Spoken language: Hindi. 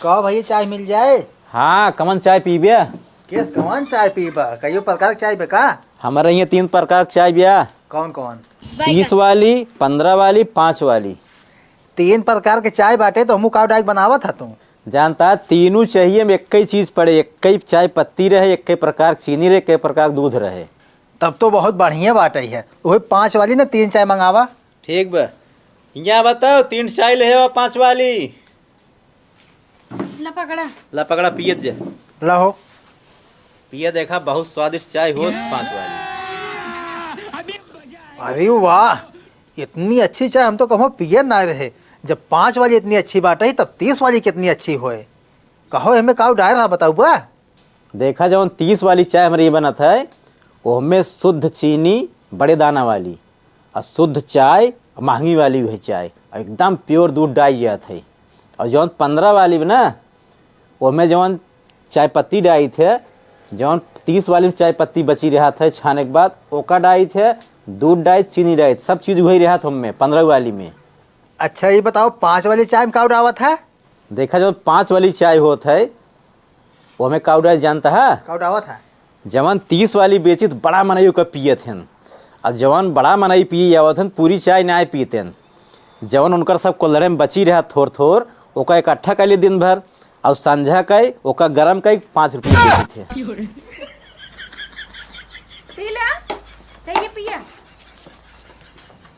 कहो भैया चाय मिल जाए। हाँ कमन चाय पीबे? केस कौन चाय पीबा? कईयो प्रकार के चाय बे का? हमारे यहाँ 3 प्रकार के चाय बिया। कौन कौन? 30 वाली, 15 वाली, 5 वाली। 3 प्रकार के चाय बाटे तो हमू का डाइक बनावत था तू। जानता तीनों चाहिए में एक ही चीज पड़े, एक ही चाय पत्ती रहे, एक ही प्रकार की चीनी रहे, एक ही प्रकार का दूध रहे। तब तो बहुत बढ़िया बात है। वही 5 वाली ना 3 चाय मंगावा। ठीक बा। यहाँ बताओ 3 चाय ले 5 वाली। ला पकड़ा पियत जा। लहो। पिया देखा बहुत स्वादिष्ट चाय हो 5 वाली। अरे वाह, इतनी अच्छी चाय हम तो कहो पिए ना रहे। जब 5 वाली इतनी अच्छी बात है तब 30 वाली कितनी अच्छी होए। कहो हमें काउ डायर रहा बताऊ बा। देखा जब 30 वाली चाय हमारे ये बना था वो हमें शुद्ध चीनी बड़े दाना वाली और शुद्ध चाय महंगी वाली हुई चाय एकदम प्योर दूध डाई जात है। और जौन 15 वाली में ना वो में जौन चाय पत्ती डाई थे, जौन 30 वाली में चाय पत्ती बची रहा था छाने के बाद ओका डाई थे, दूध डाई, चीनी डाई, सब चीज़ वही रहा था हमें 15 वाली में। अच्छा ये बताओ 5 वाली चाय में काउ डावत है? देखा जो 5 वाली चाय होत है वो हमें काउ डाई जानता है? काउ डावत है जवान 30 वाली बेची तो बड़ा मनई का पिए थे और जवान बड़ा मनई पिए आवत हन पूरी चाय ना पीते। जवान उनकर सब कोल्हरे में बची रहा थोड़ थोड़ ओका इकट्ठा कर लिए दिन भर और संझा कई ओका गरम कई 5 रुपये बेची थे।